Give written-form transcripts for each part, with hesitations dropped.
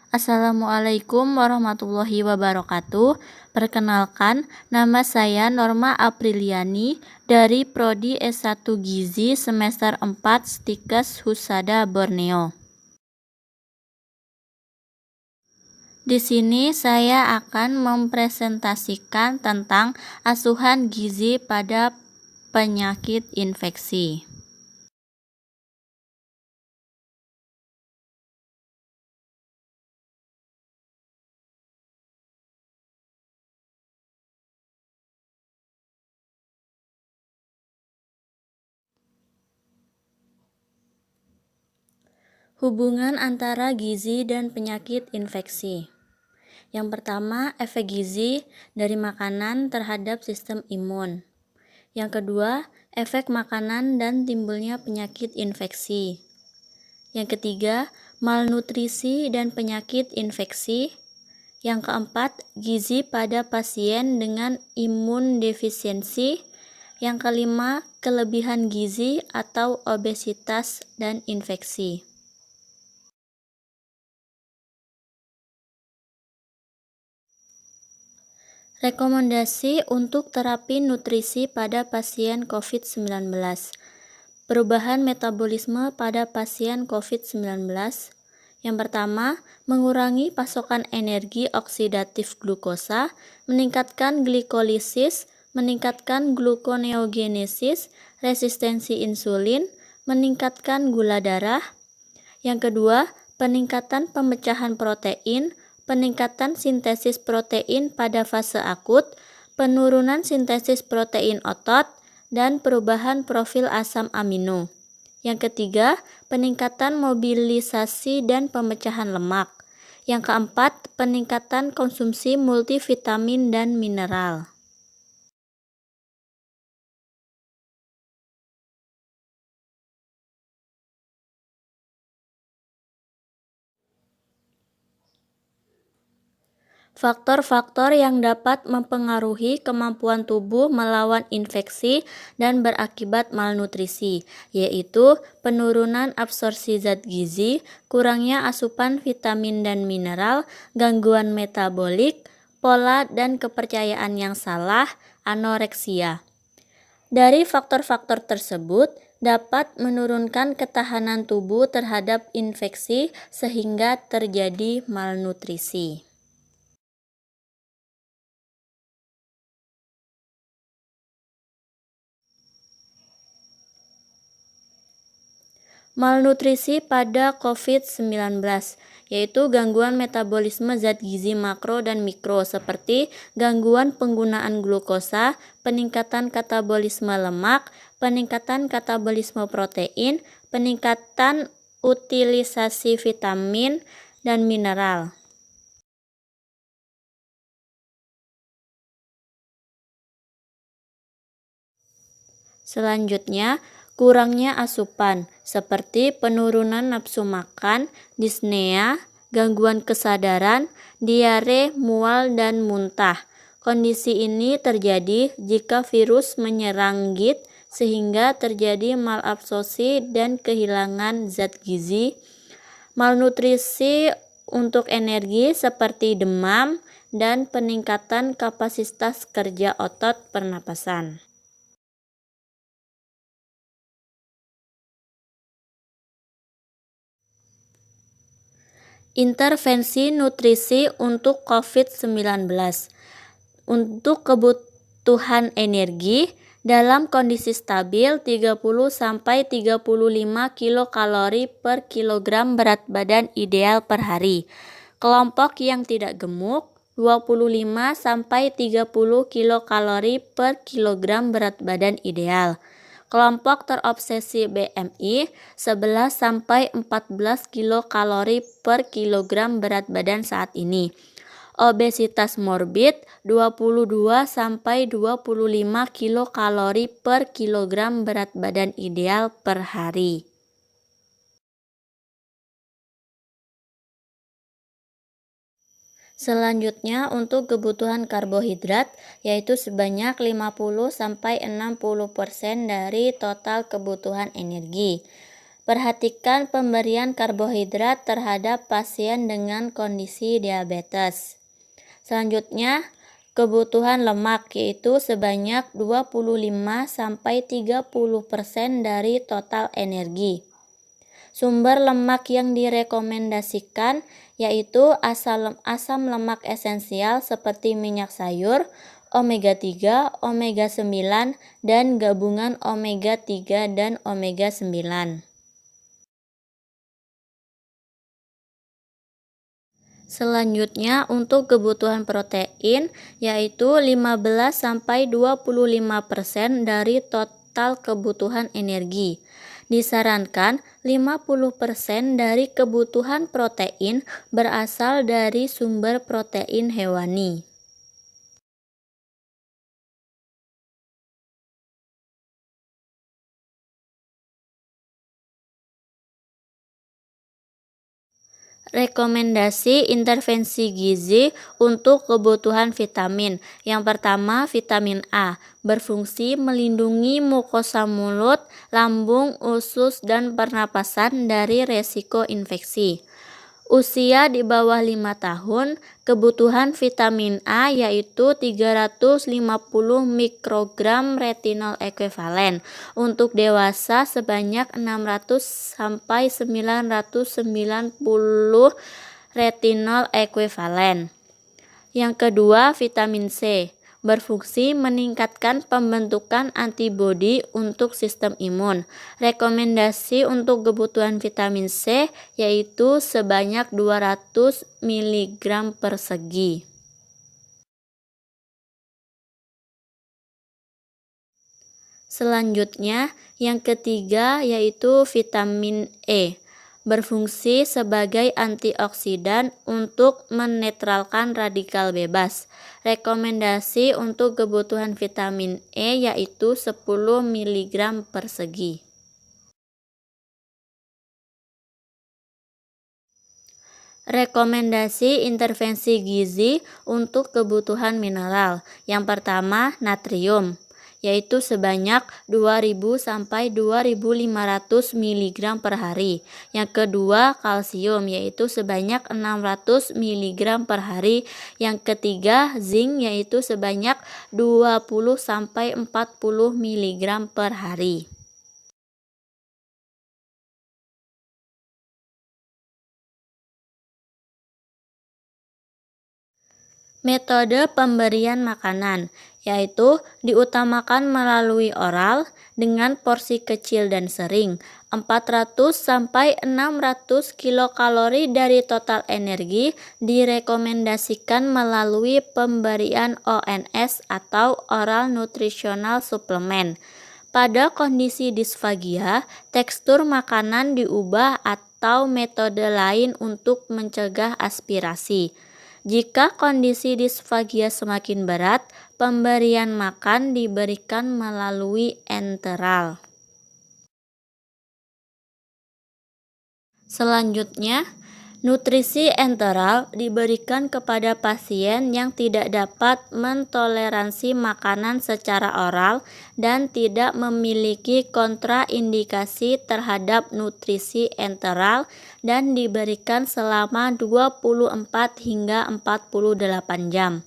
Assalamualaikum warahmatullahi wabarakatuh. Perkenalkan, nama saya Norma Apriliani dari Prodi S1 Gizi semester 4 Stikes Husada Borneo. Di sini saya akan mempresentasikan tentang asuhan gizi pada penyakit infeksi. Hubungan antara gizi dan penyakit infeksi. Yang pertama, efek gizi dari makanan terhadap sistem imun. Yang kedua, efek makanan dan timbulnya penyakit infeksi. Yang ketiga, malnutrisi dan penyakit infeksi. Yang keempat, gizi pada pasien dengan imun defisiensi. Yang kelima, kelebihan gizi atau obesitas dan infeksi. Rekomendasi untuk terapi nutrisi pada pasien COVID-19. Perubahan metabolisme pada pasien COVID-19. Yang pertama, mengurangi pasokan energi oksidatif glukosa, meningkatkan glikolisis, meningkatkan gluconeogenesis, resistensi insulin, meningkatkan gula darah. Yang kedua, peningkatan pemecahan protein, peningkatan sintesis protein pada fase akut, penurunan sintesis protein otot, dan perubahan profil asam amino. Yang ketiga, peningkatan mobilisasi dan pemecahan lemak. Yang keempat, peningkatan konsumsi multivitamin dan mineral. Faktor-faktor yang dapat mempengaruhi kemampuan tubuh melawan infeksi dan berakibat malnutrisi, yaitu penurunan absorpsi zat gizi, kurangnya asupan vitamin dan mineral, gangguan metabolik, pola dan kepercayaan yang salah, anoreksia. Dari faktor-faktor tersebut, dapat menurunkan ketahanan tubuh terhadap infeksi sehingga terjadi malnutrisi. Malnutrisi pada COVID-19, yaitu gangguan metabolisme zat gizi makro dan mikro seperti gangguan penggunaan glukosa, peningkatan katabolisme lemak, peningkatan katabolisme protein, peningkatan utilisasi vitamin dan mineral. Selanjutnya, kurangnya asupan seperti penurunan nafsu makan, dispnea, gangguan kesadaran, diare, mual, dan muntah. Kondisi ini terjadi jika virus menyerang git sehingga terjadi malabsorpsi dan kehilangan zat gizi. Malnutrisi untuk energi seperti demam dan peningkatan kapasitas kerja otot pernapasan. Intervensi nutrisi untuk COVID-19. Untuk kebutuhan energi dalam kondisi stabil 30-35 kilokalori per kilogram berat badan ideal per hari. Kelompok yang tidak gemuk 25-30 kilokalori per kilogram berat badan ideal. Kelompok terobsesi BMI 11-14 kilokalori per kilogram berat badan saat ini. Obesitas morbid 22-25 kilokalori per kilogram berat badan ideal per hari. Selanjutnya untuk kebutuhan karbohidrat yaitu sebanyak 50-60% dari total kebutuhan energi. Perhatikan pemberian karbohidrat terhadap pasien dengan kondisi diabetes. Selanjutnya, kebutuhan lemak yaitu sebanyak 25-30% dari total energi. Sumber lemak yang direkomendasikan yaitu asam lemak esensial seperti minyak sayur, omega 3, omega 9, dan gabungan omega 3 dan omega 9. Selanjutnya untuk kebutuhan protein yaitu 15-25% dari total kebutuhan energi. Disarankan 50% dari kebutuhan protein berasal dari sumber protein hewani. Rekomendasi intervensi gizi untuk kebutuhan vitamin. Yang pertama, vitamin A berfungsi melindungi mukosa mulut, lambung, usus, dan pernapasan dari resiko infeksi. Usia di bawah 5 tahun, kebutuhan vitamin A yaitu 350 mikrogram retinol ekuivalen. Untuk dewasa sebanyak 600-990 retinol ekuivalen. Yang kedua, vitamin C berfungsi meningkatkan pembentukan antibodi untuk sistem imun. Rekomendasi untuk kebutuhan vitamin C yaitu sebanyak 200 mg persegi. Selanjutnya, yang ketiga yaitu vitamin E. Berfungsi sebagai antioksidan untuk menetralkan radikal bebas. Rekomendasi untuk kebutuhan vitamin E yaitu 10 mg persegi. Rekomendasi intervensi gizi untuk kebutuhan mineral. Yang pertama, natrium, yaitu sebanyak 2000-2500 mg per hari. Yang kedua, kalsium, yaitu sebanyak 600 mg per hari. Yang ketiga, zinc, yaitu sebanyak 20-40 mg per hari. Metode pemberian makanan yaitu diutamakan melalui oral dengan porsi kecil dan sering. 400-600 kilokalori dari total energi direkomendasikan melalui pemberian ONS atau oral nutritional supplement. Pada kondisi disfagia, tekstur makanan diubah atau metode lain untuk mencegah aspirasi. Jika kondisi disfagia semakin berat, pemberian makan diberikan melalui enteral. Selanjutnya, nutrisi enteral diberikan kepada pasien yang tidak dapat mentoleransi makanan secara oral dan tidak memiliki kontraindikasi terhadap nutrisi enteral dan diberikan selama 24 hingga 48 jam.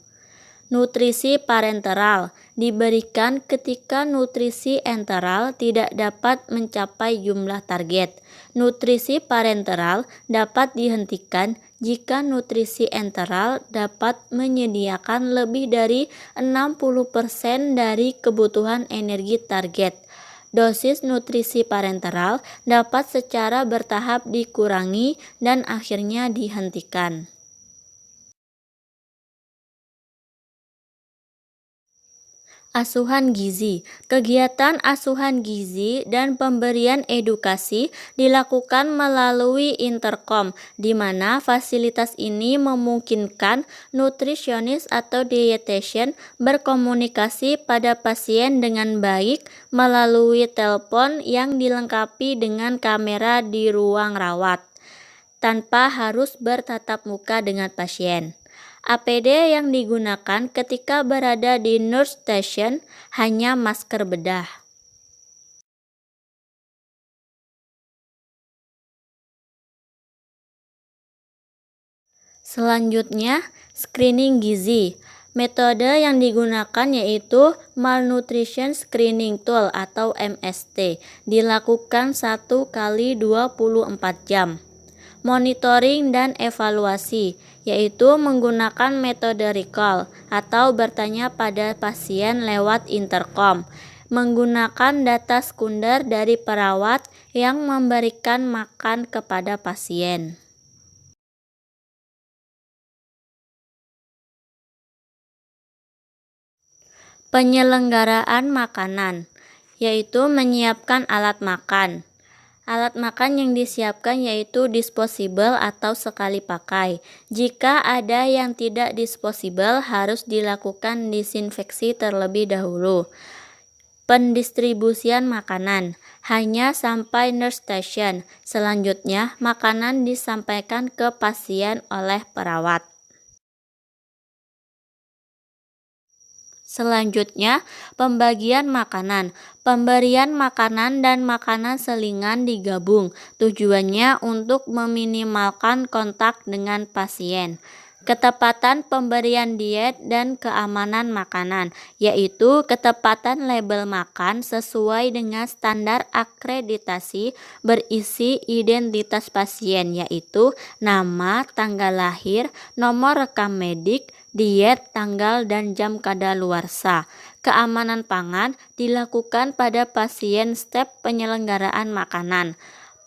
Nutrisi parenteral diberikan ketika nutrisi enteral tidak dapat mencapai jumlah target. Nutrisi parenteral dapat dihentikan jika nutrisi enteral dapat menyediakan lebih dari 60% dari kebutuhan energi target. Dosis nutrisi parenteral dapat secara bertahap dikurangi dan akhirnya dihentikan. Asuhan gizi. Kegiatan asuhan gizi dan pemberian edukasi dilakukan melalui interkom, di mana fasilitas ini memungkinkan nutrisionis atau dietitian berkomunikasi pada pasien dengan baik melalui telepon yang dilengkapi dengan kamera di ruang rawat, tanpa harus bertatap muka dengan pasien. APD yang digunakan ketika berada di nurse station hanya masker bedah. Selanjutnya, screening gizi. Metode yang digunakan yaitu Malnutrition Screening Tool atau MST, dilakukan 1 kali 24 jam. Monitoring dan evaluasi, yaitu menggunakan metode recall atau bertanya pada pasien lewat intercom, menggunakan data sekunder dari perawat yang memberikan makan kepada pasien. Penyelenggaraan makanan, yaitu menyiapkan alat makan. Alat makan yang disiapkan yaitu disposable atau sekali pakai. Jika ada yang tidak disposable, harus dilakukan disinfeksi terlebih dahulu. Pendistribusian makanan hanya sampai nurse station. Selanjutnya, makanan disampaikan ke pasien oleh perawat. Selanjutnya, pembagian makanan. Pemberian makanan dan makanan selingan digabung. Tujuannya untuk meminimalkan kontak dengan pasien. Ketepatan pemberian diet dan keamanan makanan, yaitu ketepatan label makan sesuai dengan standar akreditasi berisi identitas pasien, yaitu nama, tanggal lahir, nomor rekam medik, diet, tanggal dan jam kadaluarsa. Keamanan pangan dilakukan pada pasien step penyelenggaraan makanan.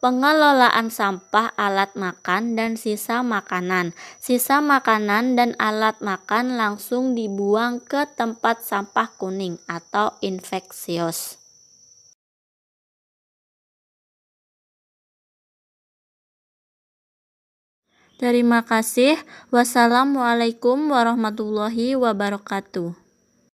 Pengelolaan sampah alat makan dan sisa makanan. Sisa makanan dan alat makan langsung dibuang ke tempat sampah kuning atau infeksius. Terima kasih. Wassalamualaikum warahmatullahi wabarakatuh.